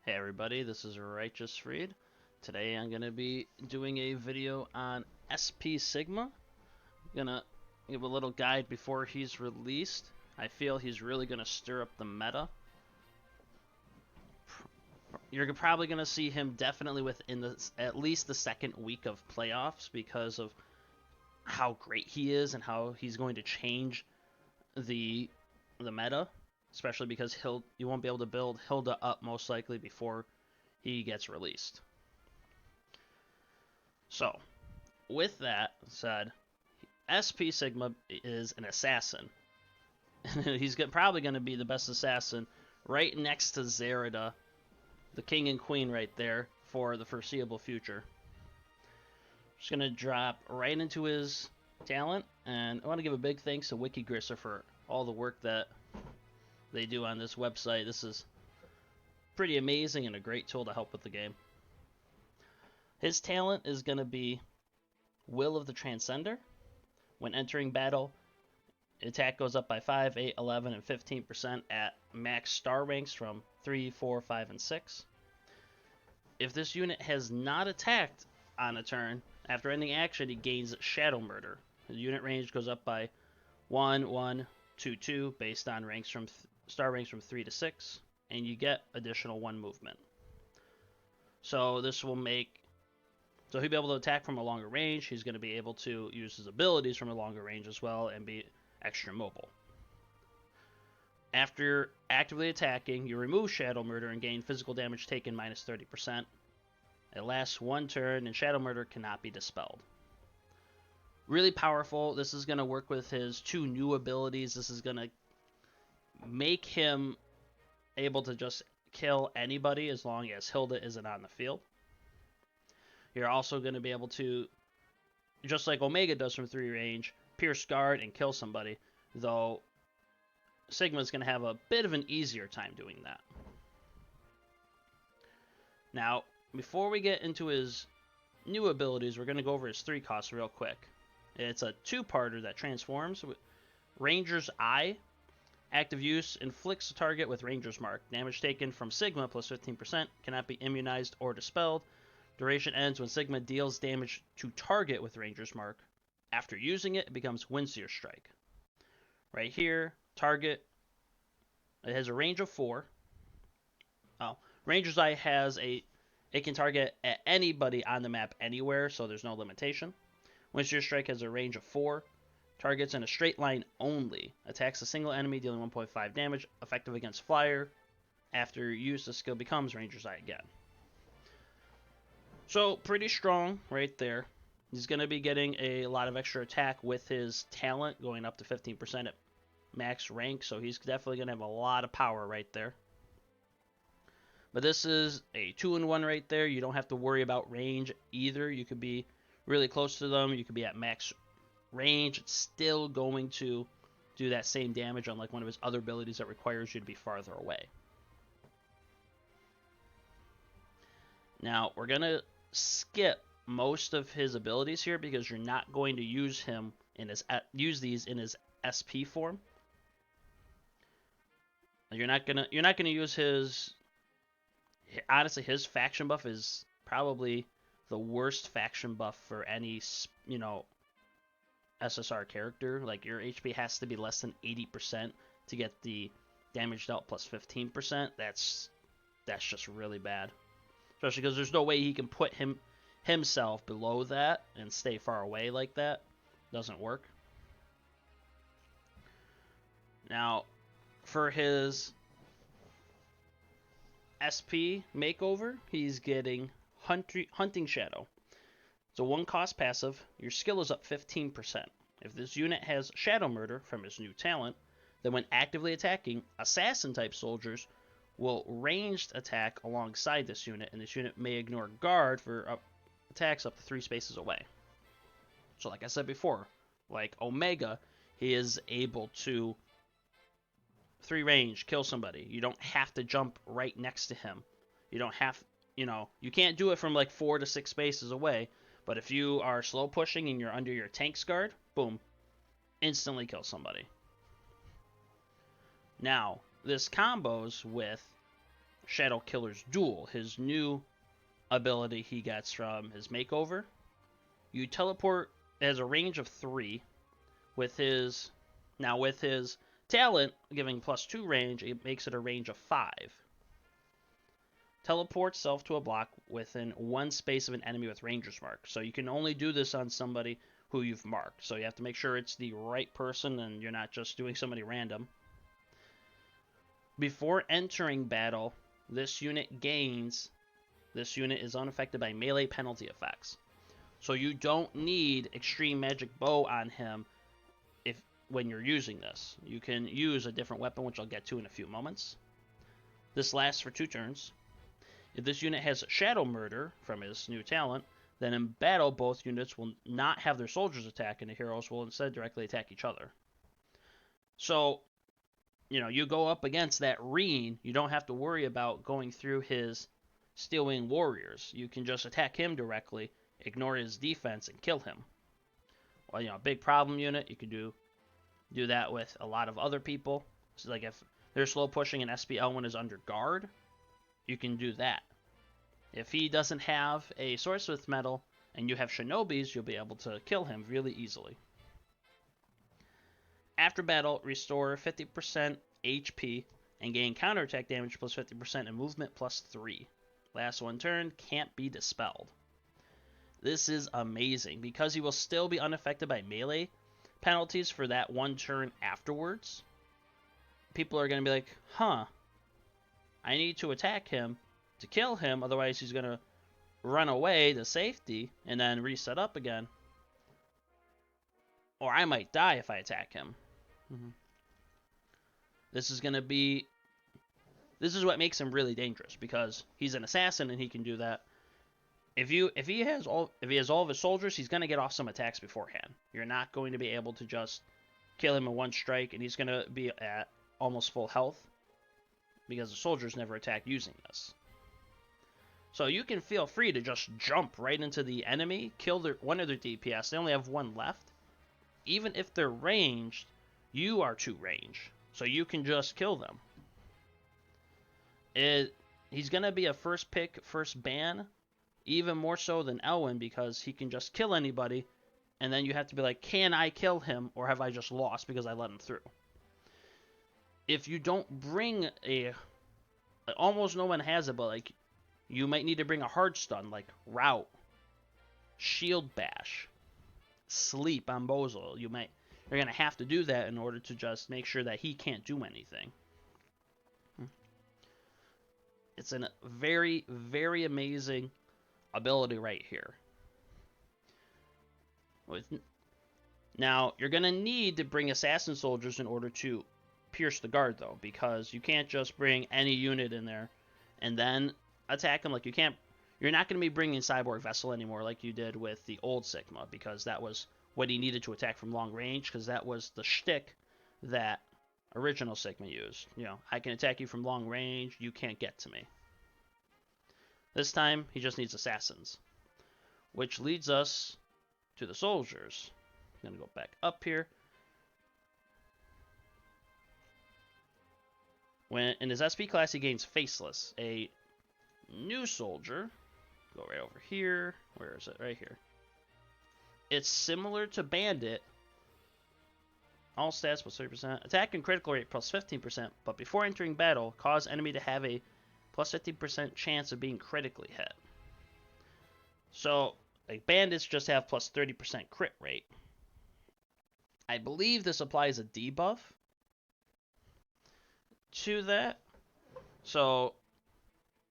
Hey everybody, this is RighteousFreed. Today I'm going to be doing a video on SP Sigma. I'm going to give a little guide before he's released. I feel he's really going to stir up the meta. You're probably going to see him definitely within at least the second week of playoffs because of how great he is and how he's going to change the meta, especially because you won't be able to build Hilda up most likely before he gets released. So, with that said, SP Sigma is an assassin. He's probably going to be the best assassin right next to Zerida, the king and queen right there, for the foreseeable future. Just going to drop right into his talent, and I want to give a big thanks to Langrisser for all the work that they do on this website. This is pretty amazing and a great tool to help with the game. His talent is going to be Will of the Transcender. When entering battle, attack goes up by 5, 8, 11, and 15% at max star ranks from 3, 4, 5, and 6. If this unit has not attacked on a turn, after ending action, he gains Shadow Murder. The unit range goes up by 1, 1, 2, 2, based on ranks from star ranks from 3 to 6, and you get additional 1 movement. So this will make... So he'll be able to attack from a longer range. He's going to be able to use his abilities from a longer range as well and be extra mobile. After actively attacking, you remove Shadow Murder and gain physical damage taken minus 30%. It lasts 1 turn, and Shadow Murder cannot be dispelled. Really powerful. This is going to work with his 2 new abilities. This is going to make him able to just kill anybody as long as Hilda isn't on the field. You're also going to be able to, just like Omega does from 3 range, pierce guard and kill somebody, though Sigma's going to have a bit of an easier time doing that. Now, before we get into his new abilities, we're going to go over his 3 costs real quick. It's a 2-parter that transforms. Ranger's Eye. Active use inflicts a target with Ranger's Mark. Damage taken from Sigma plus 15% cannot be immunized or dispelled. Duration ends when Sigma deals damage to target with Ranger's Mark. After using it, it becomes Windseer Strike. Right here, target. It has a range of 4. Ranger's Eye has it can target at anybody on the map anywhere, so there's no limitation. Windseer Strike has a range of 4. Targets in a straight line only. Attacks a single enemy, dealing 1.5 damage. Effective against fire. After use, the skill becomes Ranger's Eye again. So, pretty strong right there. He's going to be getting a lot of extra attack with his talent, going up to 15% at max rank, so he's definitely going to have a lot of power right there. But this is a 2-in-1 right there. You don't have to worry about range either. You could be really close to them. You could be at max range. It's still going to do that same damage, unlike one of his other abilities that requires you to be farther away. Now, we're going to skip most of his abilities here because you're not going to use these in his SP form. You're not gonna use his. Honestly, his faction buff is probably the worst faction buff for any SSR character. Like, your HP has to be less than 80% to get the damage dealt plus 15%. That's just really bad. Especially because there's no way he can put himself below that and stay far away like that. Doesn't work. Now, for his SP Makeover, he's getting Hunting Shadow. It's a 1-cost passive. Your skill is up 15%. If this unit has Shadow Murder from his new talent, then when actively attacking, Assassin-type soldiers will ranged attack alongside this unit, and this unit may ignore guard for attacks up to 3 spaces away. So like I said before, like Omega, he is able to 3 range, kill somebody. You don't have to jump right next to him. You don't have, you can't do it from like 4 to 6 spaces away, but if you are slow pushing and you're under your tank's guard, boom, instantly kill somebody. Now, this combos with Shadow Killer's Duel, his new ability he gets from his Makeover. You teleport as a range of 3 with his talent giving +2 range, it makes it a range of 5. Teleport self to a block within 1 space of an enemy with Ranger's Mark. So you can only do this on somebody who you've marked. So you have to make sure it's the right person and you're not just doing somebody random. Before entering battle, this unit is unaffected by melee penalty effects. So you don't need Extreme Magic Bow on him when you're using this. You can use a different weapon, which I'll get to in a few moments. This lasts for 2 turns. If this unit has Shadow Murder from his new talent, then in battle both units will not have their soldiers attack and the heroes will instead directly attack each other. So, you go up against that Reen, you don't have to worry about going through his Steelwing Warriors. You can just attack him directly, ignore his defense, and kill him. Well, a big problem unit, you can do that with a lot of other people. So like if they're slow pushing and SPL1 is under guard, you can do that. If he doesn't have a Swordsmith Medal and you have Shinobis, you'll be able to kill him really easily. After battle, restore 50% HP and gain counterattack damage plus 50% and movement plus 3. Last 1 turn, can't be dispelled. This is amazing because he will still be unaffected by melee penalties for that 1 turn afterwards. People are going to be like, I need to attack him to kill him, otherwise he's going to run away to safety and then reset up again. Or I might die if I attack him. This is what makes him really dangerous because he's an assassin and he can do that. If he has all of his soldiers, he's going to get off some attacks beforehand. You're not going to be able to just kill him in 1 strike, and he's going to be at almost full health because the soldiers never attack using this. So you can feel free to just jump right into the enemy, kill one of their DPS. They only have 1 left. Even if they're ranged, you are 2 range, so you can just kill them. He's going to be a first pick, first ban, even more so than Elwyn because he can just kill anybody, and then you have to be like, can I kill him, or have I just lost because I let him through? If you don't bring almost no one has it, but like, you might need to bring a hard stun, like Rout, Shield Bash, Sleep on Bozil. You're going to have to do that in order to just make sure that he can't do anything. It's a very, very amazing ability right here. Now, you're going to need to bring assassin soldiers in order to pierce the guard, though, because you can't just bring any unit in there and then attack them. Like, you're not going to be bringing Cyborg Vessel anymore like you did with the old Sigma, because that was what he needed to attack from long range, because that was the shtick that original Sigma used. I can attack you from long range, you can't get to me. This time, he just needs assassins, which leads us to the soldiers. I'm going to go back up here. In his SP class, he gains Faceless, a new soldier. Go right over here. Where is it? Right here. It's similar to Bandit. All stats plus 30%. Attack and critical rate plus 15%, but before entering battle, cause enemy to have a plus 50% chance of being critically hit. So, like, bandits just have plus 30% crit rate. I believe this applies a debuff to that. So,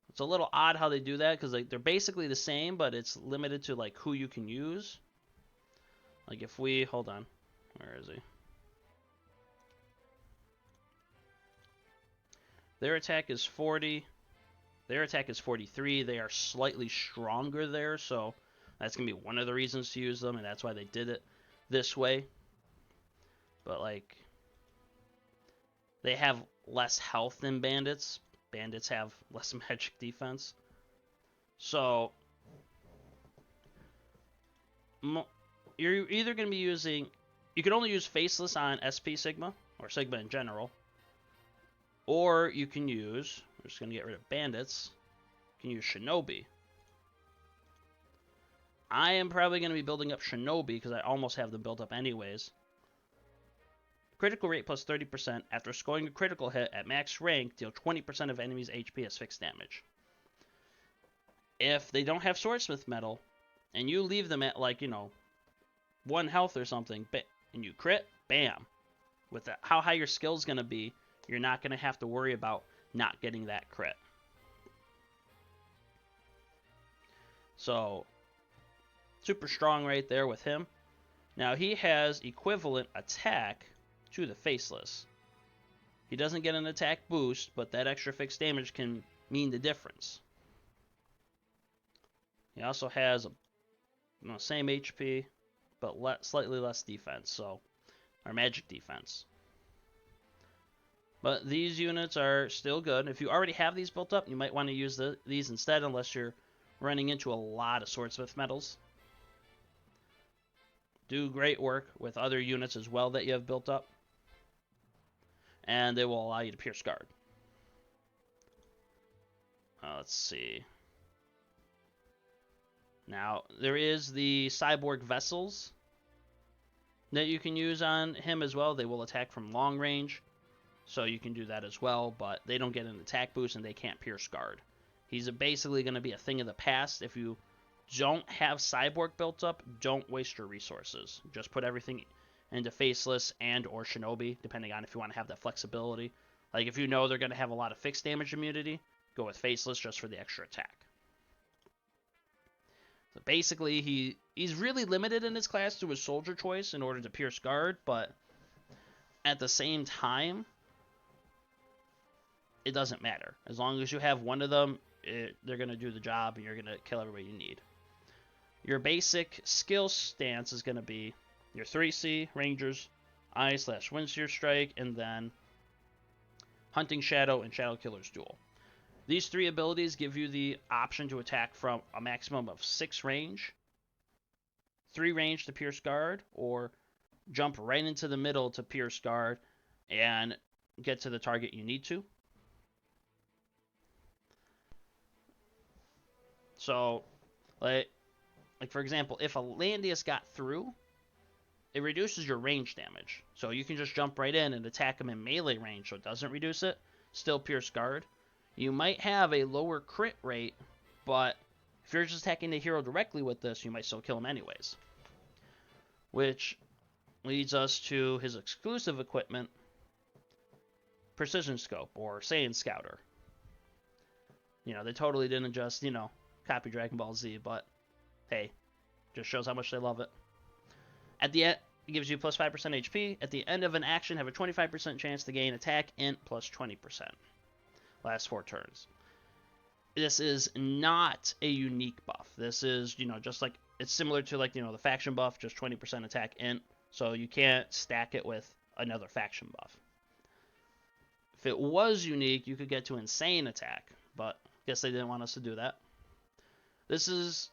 it's a little odd how they do that, because like, they're basically the same, but it's limited to like who you can use. Like if we, hold on, where is he? Their attack is 40. Their attack is 43. They are slightly stronger there, so that's going to be one of the reasons to use them, and that's why they did it this way. But, like, they have less health than bandits. Bandits have less magic defense. So, you're either going to be using... You can only use Faceless on SP Sigma, or Sigma in general. Or you can use... We're just going to get rid of bandits. You can use shinobi. I am probably going to be building up shinobi because I almost have them built up anyways. Critical rate plus 30%. After scoring a critical hit at max rank, deal 20% of enemy's HP as fixed damage. If they don't have swordsmith metal, and you leave them at, like, 1 health or something, and you crit, bam. With how high your skill's going to be, you're not going to have to worry about not getting that crit. So, super strong right there with him. Now, he has equivalent attack to the Faceless. He doesn't get an attack boost, but that extra fixed damage can mean the difference. He also has same HP, but slightly less defense, or magic defense. But these units are still good. If you already have these built up, you might want to use these instead, unless you're running into a lot of swordsmith metals. Do great work with other units as well that you have built up, and they will allow you to pierce guard. Let's see. Now, there is the Cyborg Vessels that you can use on him as well. They will attack from long range, so you can do that as well, but they don't get an attack boost and they can't pierce guard. He's basically going to be a thing of the past. If you don't have Cyborg built up, don't waste your resources. Just put everything into Faceless and or Shinobi, depending on if you want to have that flexibility. Like, if you know they're going to have a lot of fixed damage immunity, go with Faceless just for the extra attack. So basically, he's really limited in his class to his soldier choice in order to pierce guard, but at the same time, it doesn't matter. As long as you have one of them, they're going to do the job, and you're going to kill everybody you need. Your basic skill stance is going to be your 3C, Rangers, Eye/Windseer Strike, and then Hunting Shadow and Shadow Killer's Duel. These 3 abilities give you the option to attack from a maximum of 6 range, 3 range to pierce guard, or jump right into the middle to pierce guard and get to the target you need to. So, like for example, if a Landius got through, it reduces your range damage. So you can just jump right in and attack him in melee range, so it doesn't reduce it. Still pierce guard. You might have a lower crit rate, but if you're just attacking the hero directly with this, you might still kill him anyways. Which leads us to his exclusive equipment, Precision Scope, or Saiyan Scouter. They totally didn't just, copy Dragon Ball Z, but hey, just shows how much they love it. At the end, it gives you plus 5% HP. At the end of an action, have a 25% chance to gain attack int plus 20%. Last 4 turns. This is not a unique buff. This is, just like, it's similar to, like, the faction buff, just 20% attack int, so you can't stack it with another faction buff. If it was unique, you could get to insane attack, but I guess they didn't want us to do that. This is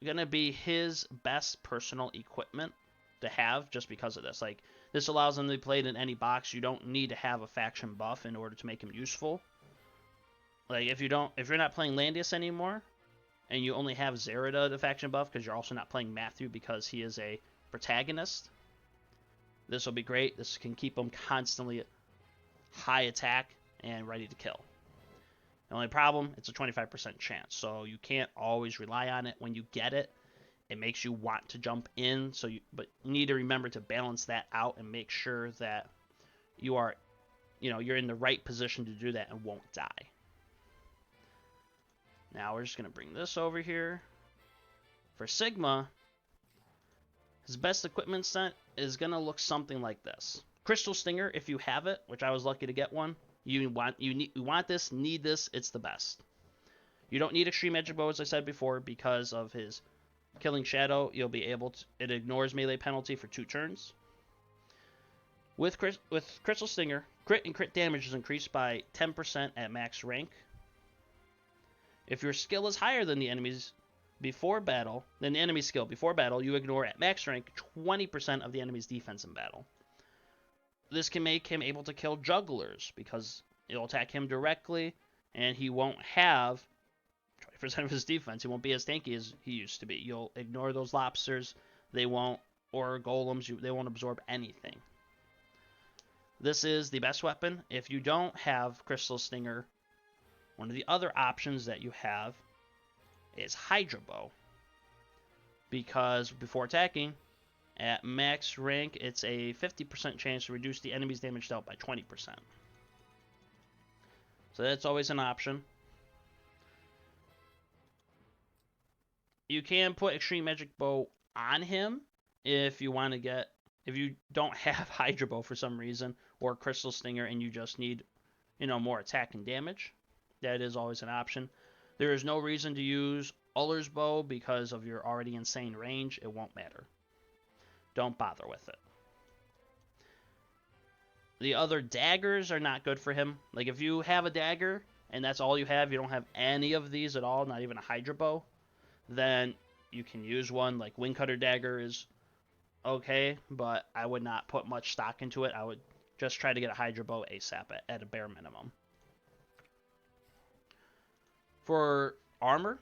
going to be his best personal equipment to have just because of this. Like, this allows him to be played in any box. You don't need to have a faction buff in order to make him useful. Like, if you're not playing Landius anymore, and you only have Zerida the faction buff because you're also not playing Matthew because he is a protagonist, this will be great. This can keep him constantly high attack and ready to kill. The only problem, it's a 25% chance, so you can't always rely on it. When you get it, it makes you want to jump in, but you need to remember to balance that out and make sure that you are, you're in the right position to do that and won't die. Now we're just going to bring this over here. For Sigma, his best equipment set is going to look something like this. Crystal Stinger, if you have it, which I was lucky to get one. You want this, need this, it's the best. You don't need Extreme Magic Bow, as I said before, because of his Killing Shadow. You'll be able to, it ignores melee penalty for 2 turns. With Crystal Stinger, crit and crit damage is increased by 10% at max rank. If your skill is higher than the enemy's skill before battle, you ignore at max rank 20% of the enemy's defense in battle. This can make him able to kill jugglers, because You'll attack him directly, and he won't have 20% of his defense. He won't be as tanky as he used to be. You'll ignore those lobsters. They won't, or golems, they won't absorb anything. This is the best weapon. If you don't have Crystal Stinger, one of the other options that you have is Hydra Bow. Because before attacking, at max rank, it's a 50% chance to reduce the enemy's damage dealt by 20%. So that's always an option. You can put Extreme Magic Bow on him if you want to get, if you don't have Hydra Bow for some reason, or Crystal Stinger, and you just need, more attack and damage. That is always an option. There is no reason to use Uller's Bow because of your already insane range. It won't matter. Don't bother with it. The other daggers are not good for him. Like, if you have a dagger, and that's all you don't have any of these at all, not even a Hydra Bow, then you can use one. Like, Wingcutter Dagger is okay, but I would not put much stock into it. I would just try to get a Hydra Bow ASAP at a bare minimum. For armor,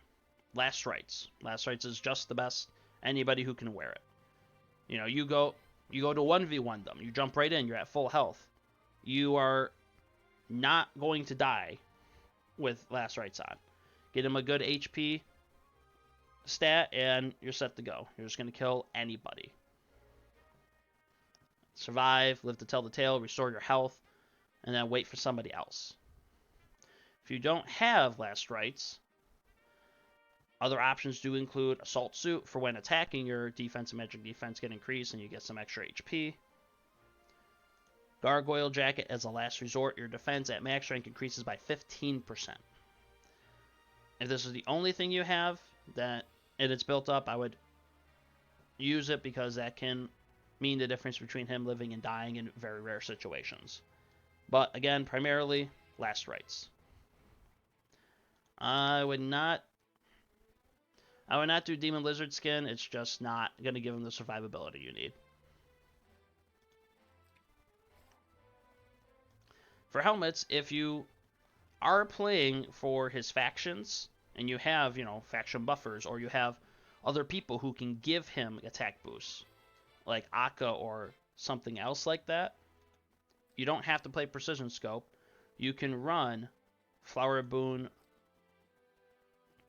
Last Rites. Last Rites is just the best. Anybody who can wear it. You go to 1v1 them. You jump right in. You're at full health. You are not going to die with Last Rites on. Get him a good HP stat, and you're set to go. You're just going to kill anybody. Survive, live to tell the tale, restore your health, and then wait for somebody else. If you don't have Last Rites, other options do include Assault Suit for when attacking. Your defense and magic defense get increased and you get some extra HP. Gargoyle Jacket as a last resort. Your defense at max rank increases by 15%. If this is the only thing you have and it's built up, I would use it because that can mean the difference between him living and dying in very rare situations. But again, primarily Last Rites. I would not do Demon Lizard Skin. It's just not going to give him the survivability you need. For helmets, if you are playing for his factions, and you have, faction buffers, or you have other people who can give him attack boosts, like Akka or something else like that, you don't have to play Precision Scope. You can run Flower Boon.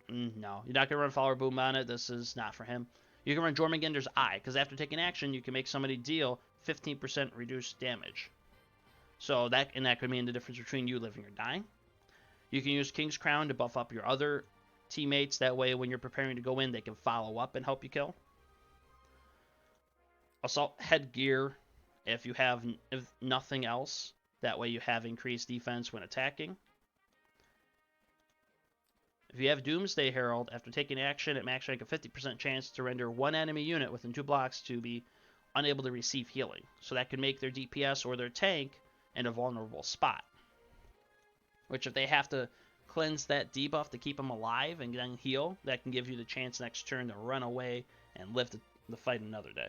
No, you're not going to run Flower Boom on it. This is not for him. You can run Jormungandr's Eye, because after taking action, you can make somebody deal 15% reduced damage. So that could mean the difference between you living or dying. You can use King's Crown to buff up your other teammates. That way, when you're preparing to go in, they can follow up and help you kill. Assault Headgear, if nothing else. That way you have increased defense when attacking. If you have Doomsday Herald, after taking action at max rank, a 50% chance to render one enemy unit within 2 blocks to be unable to receive healing. So that could make their DPS or their tank in a vulnerable spot. Which, if they have to cleanse that debuff to keep them alive and then heal, that can give you the chance next turn to run away and live the fight another day.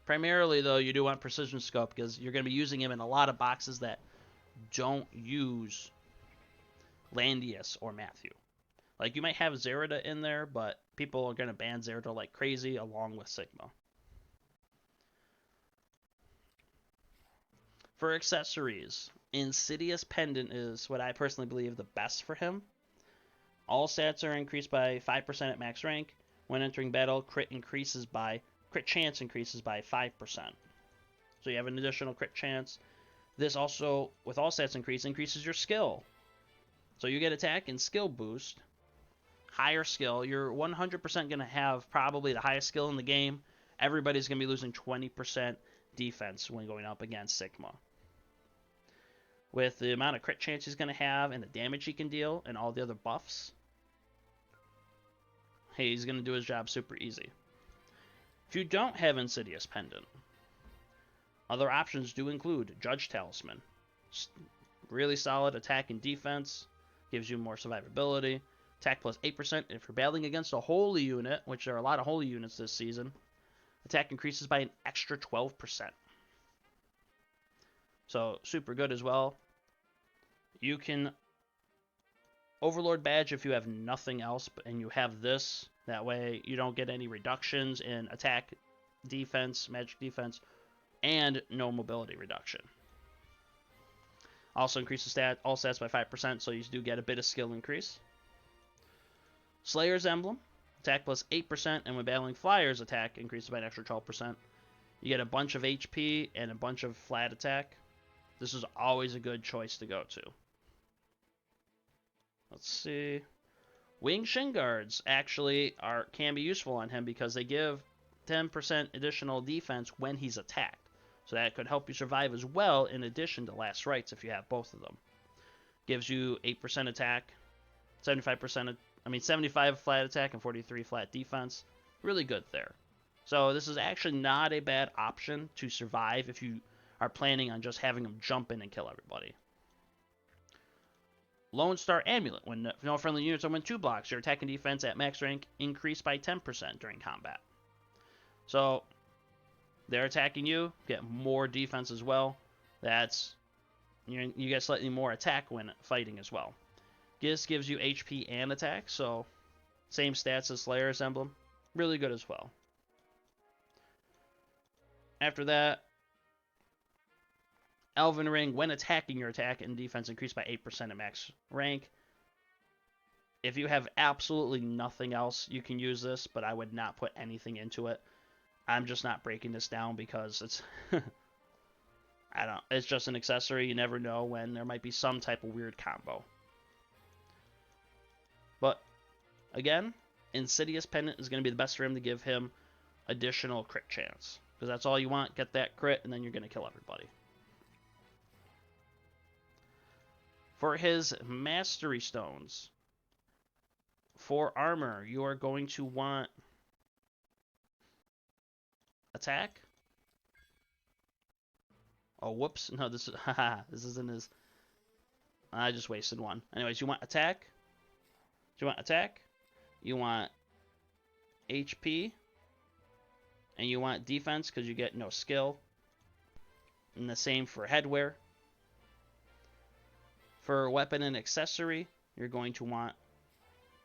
Primarily, though, you do want Precision Scope because you're going to be using him in a lot of boxes that don't use Landius or Matthew. Like, you might have Zerida in there, but people are going to ban Zerida like crazy along with Sigma. For accessories, Insidious Pendant is what I personally believe the best for him. All stats are increased by 5% at max rank. When entering battle, crit chance increases by 5%. So you have an additional crit chance. This also, with all stats increases your skill. So you get attack and skill boost. Higher skill. You're 100% going to have probably the highest skill in the game. Everybody's going to be losing 20% defense when going up against Sigma. With the amount of crit chance he's going to have and the damage he can deal and all the other buffs, hey, he's going to do his job super easy. If you don't have Insidious Pendant, other options do include Judge Talisman. Really solid attack and defense. Gives you more survivability. Attack plus 8%. If you're battling against a holy unit, which there are a lot of holy units this season, attack increases by an extra 12%. So super good as well. You can Overlord badge if you have nothing else, and you have this. That way you don't get any reductions in attack, defense, magic defense, and no mobility reduction. Also increases all stats by 5%, so you do get a bit of skill increase. Slayer's Emblem, attack plus 8%, and when battling flyers, attack increases by an extra 12%. You get a bunch of HP and a bunch of flat attack. This is always a good choice to go to. Let's see. Wing Shin Guards actually can be useful on him because they give 10% additional defense when he's attacked. So that could help you survive as well, in addition to Last Rites if you have both of them. Gives you 8% attack, 75 flat attack and 43 flat defense. Really good there. So this is actually not a bad option to survive if you are planning on just having him jump in and kill everybody. Lone Star Amulet. When no friendly units are within 2 blocks, your attack and defense at max rank increase by 10% during combat. So they're attacking you, get more defense as well. You get slightly more attack when fighting as well. This gives you HP and attack, so same stats as Slayer's Emblem. Really good as well. After that, Elven Ring. When attacking, your attack and defense increase by 8% at max rank. If you have absolutely nothing else, you can use this, but I would not put anything into it. I'm just not breaking this down because it's it's just an accessory. You never know when there might be some type of weird combo. But again, Insidious Pendant is going to be the best for him to give him additional crit chance, because that's all you want. Get that crit and then you're going to kill everybody. For his Mastery Stones, for armor, you are going to want attack. Oh, whoops. No, this isn't his. I just wasted one. Anyways, you want attack. You want attack. You want HP. And you want defense because you get no skill. And the same for headwear. For weapon and accessory, you're going to want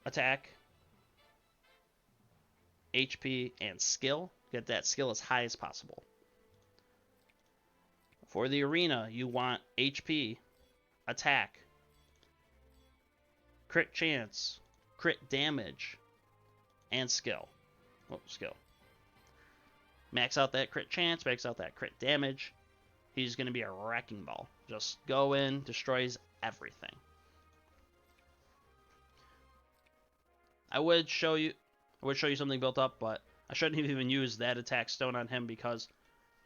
attack, HP, and skill. Get that skill as high as possible. For the arena, you want HP, attack, crit chance, crit damage, and skill. Oh, skill. Max out that crit chance, max out that crit damage. He's going to be a wrecking ball. Just go in, destroys everything. I would show you something built up, but I shouldn't have even used that attack stone on him because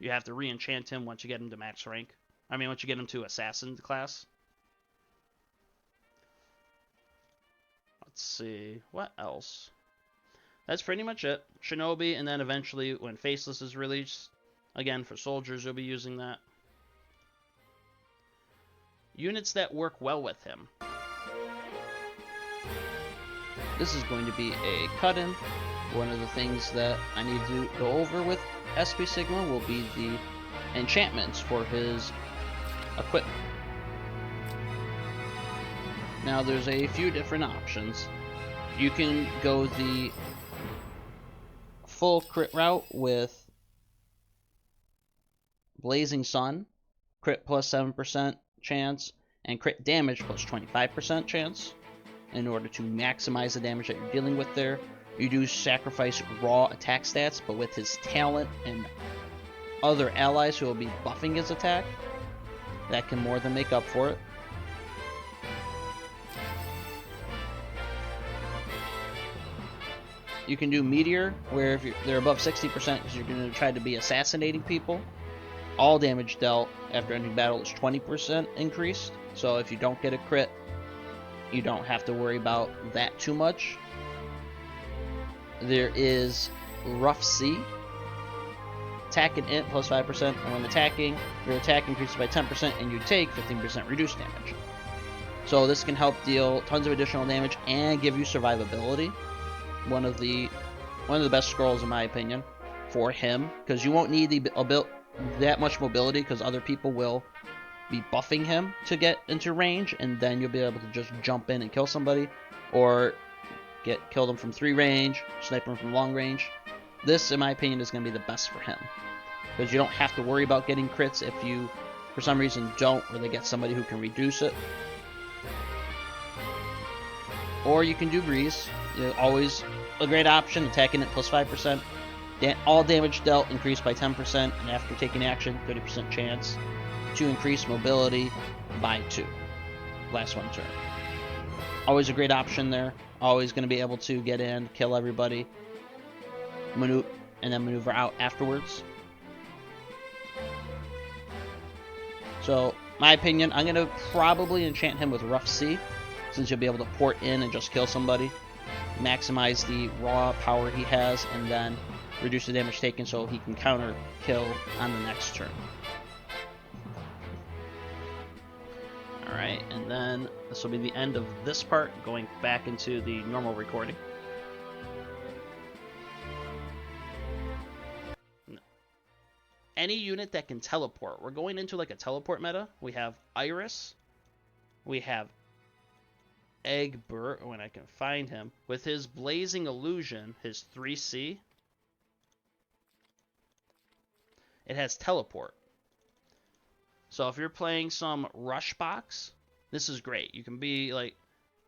you have to re-enchant him once you get him to max rank. Once you get him to assassin class. Let's see, what else? That's pretty much it. Shinobi, and then eventually when Faceless is released, again for soldiers you'll be using that. Units that work well with him. This is going to be a cut-in. One of the things that I need to go over with SP Sigma will be the enchantments for his equipment. Now there's a few different options. You can go the full crit route with Blazing Sun, crit plus 7% chance, and crit damage plus 25% chance. In order to maximize the damage that you're dealing with there, you do sacrifice raw attack stats, but with his talent and other allies who will be buffing his attack, that can more than make up for it. You can do Meteor, where if they're above 60%, because you're going to try to be assassinating people. All damage dealt after ending battle is 20% increased, so if you don't get a crit, you don't have to worry about that too much. There is Rough Sea. Attack and int plus 5%, and when attacking, your attack increases by 10% and you take 15% reduced damage. So this can help deal tons of additional damage and give you survivability. One of the best scrolls in my opinion for him, because you won't need that much mobility because other people will be buffing him to get into range, and then you'll be able to just jump in and kill somebody, or kill them from 3 range, snipe them from long range. This, in my opinion, is going to be the best for him, because you don't have to worry about getting crits if you, for some reason, don't, or they get somebody who can reduce it. Or you can do Breeze. Always a great option, attacking it plus 5%. All damage dealt increased by 10%, and after taking action, 30% chance to increase mobility by 2. Last 1 turn. Always a great option there. Always going to be able to get in, kill everybody, and then maneuver out afterwards. So, my opinion, I'm going to probably enchant him with Rough Sea, since you'll be able to port in and just kill somebody. Maximize the raw power he has, and then reduce the damage taken so he can counter kill on the next turn. Alright, and then this will be the end of this part, going back into the normal recording. Any unit that can teleport. We're going into like a teleport meta. We have Iris. We have Egbert, when I can find him, with his Blazing Illusion, his 3C. It has teleport. So if you're playing some rush box, this is great. You can be like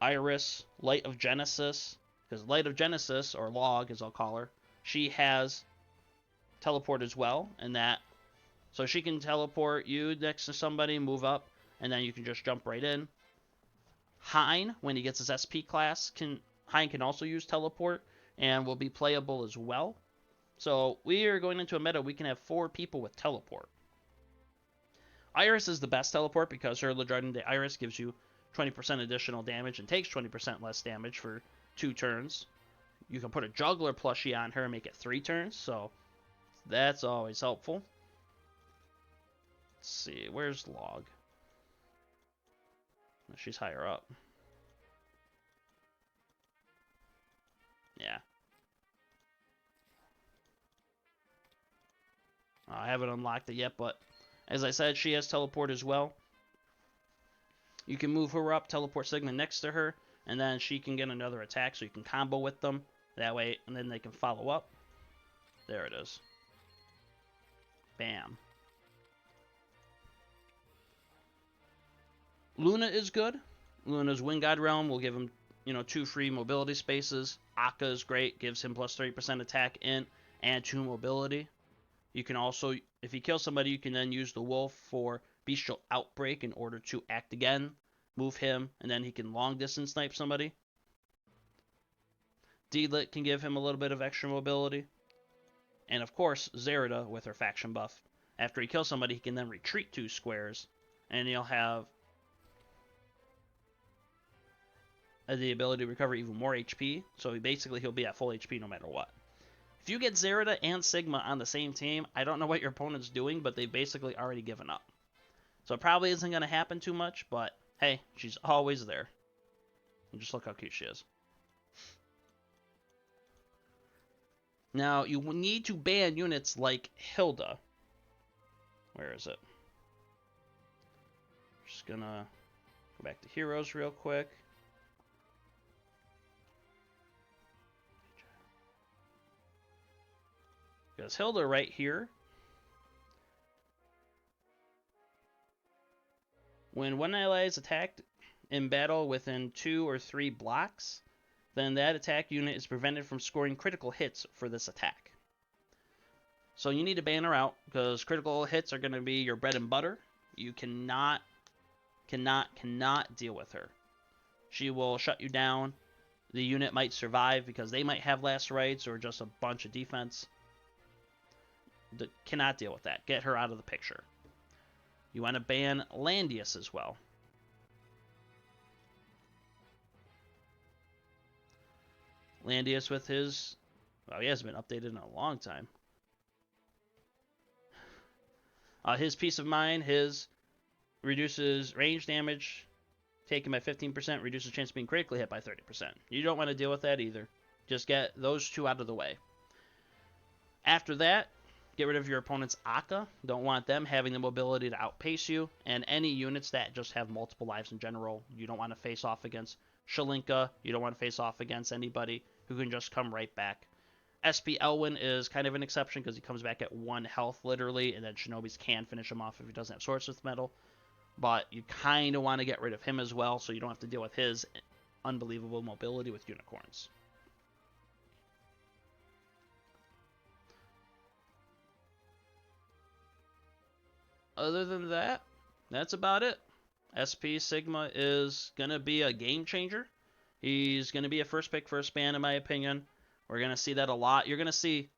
Iris, Light of Genesis, because Light of Genesis, or Log as I'll call her, she has teleport as well, and that, so she can teleport you next to somebody, move up, and then you can just jump right in. Hein, when he gets his SP class, Hein can also use teleport and will be playable as well. So we are going into a meta, we can have 4 people with teleport. Iris is the best teleport because her Legardin de Iris gives you 20% additional damage and takes 20% less damage for 2 turns. You can put a Juggler plushie on her and make it 3 turns, so that's always helpful. Let's see, where's Log? She's higher up. Yeah. I haven't unlocked it yet, but as I said, she has teleport as well. You can move her up, teleport Sigma next to her, and then she can get another attack, so you can combo with them. That way, and then they can follow up. There it is. Bam. Luna is good. Luna's Wind God Realm will give him, 2 free mobility spaces. Akka is great, gives him plus 30% attack in and 2 mobility. You can also, if he kills somebody, you can then use the Wolf for Bestial Outbreak in order to act again, move him, and then he can long distance snipe somebody. D-Lit can give him a little bit of extra mobility. And of course, Zerida with her faction buff. After he kills somebody, he can then retreat 2 squares, and he'll have the ability to recover even more HP, so he'll be at full HP no matter what. If you get Zerida and Sigma on the same team, I don't know what your opponent's doing, but they've basically already given up. So it probably isn't going to happen too much, but hey, she's always there. And just look how cute she is. Now, you need to ban units like Hilda. Where is it? Just gonna go back to heroes real quick. Because Hilda right here, when one ally is attacked in battle within 2 or 3 blocks, then that attack unit is prevented from scoring critical hits for this attack. So you need to ban her out, because critical hits are going to be your bread and butter. You cannot deal with her. She will shut you down. The unit might survive because they might have last rights or just a bunch of defense. Cannot deal with that. Get her out of the picture. You want to ban Landius as well. Landius with his... Well, he hasn't been updated in a long time. His Peace of Mind, his reduces range damage taken by 15%, reduces chance of being critically hit by 30%. You don't want to deal with that either. Just get those 2 out of the way. After that, Get rid of your opponent's Akka. Don't want them having the mobility to outpace you. And any units that just have multiple lives in general. You don't want to face off against Shalinka. You don't want to face off against anybody who can just come right back. SP Elwyn is kind of an exception because he comes back at 1 health literally, and then Shinobis can finish him off if he doesn't have Swordsmith Metal. But you kind of want to get rid of him as well so you don't have to deal with his unbelievable mobility with unicorns. Other than that, that's about it. SP Sigma is going to be a game changer. He's going to be a first pick, first ban, in my opinion. We're going to see that a lot. You're going to see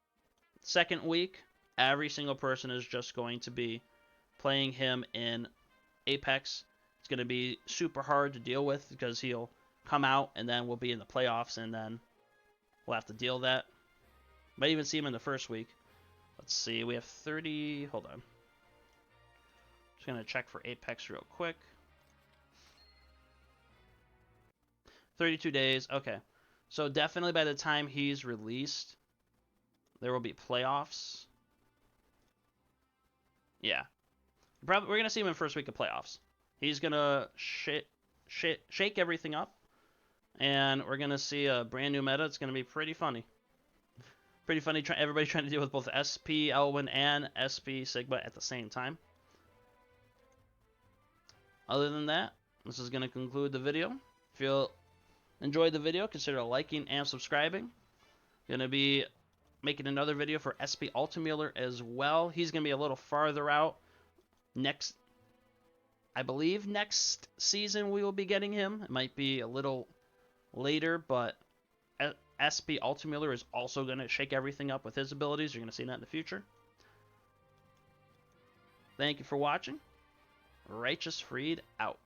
second week, every single person is just going to be playing him in Apex. It's going to be super hard to deal with because he'll come out and then we'll be in the playoffs and then we'll have to deal with that. Might even see him in the first week. Let's see. We have 30. Hold on. Just going to check for Apex real quick. 32 days. Okay. So definitely by the time he's released, there will be playoffs. Yeah. Probably, we're going to see him in first week of playoffs. He's going to shake everything up. And we're going to see a brand new meta. It's going to be pretty funny. Pretty funny. Everybody trying to deal with both SP Elwyn and SP Sigma at the same time. Other than that, this is going to conclude the video. If you enjoyed the video, consider liking and subscribing. Going to be making another video for SP Altamuller as well. He's going to be a little farther out. I believe next season we will be getting him. It might be a little later, but SP Altamuller is also going to shake everything up with his abilities. You're going to see that in the future. Thank you for watching. RighteousFreed out.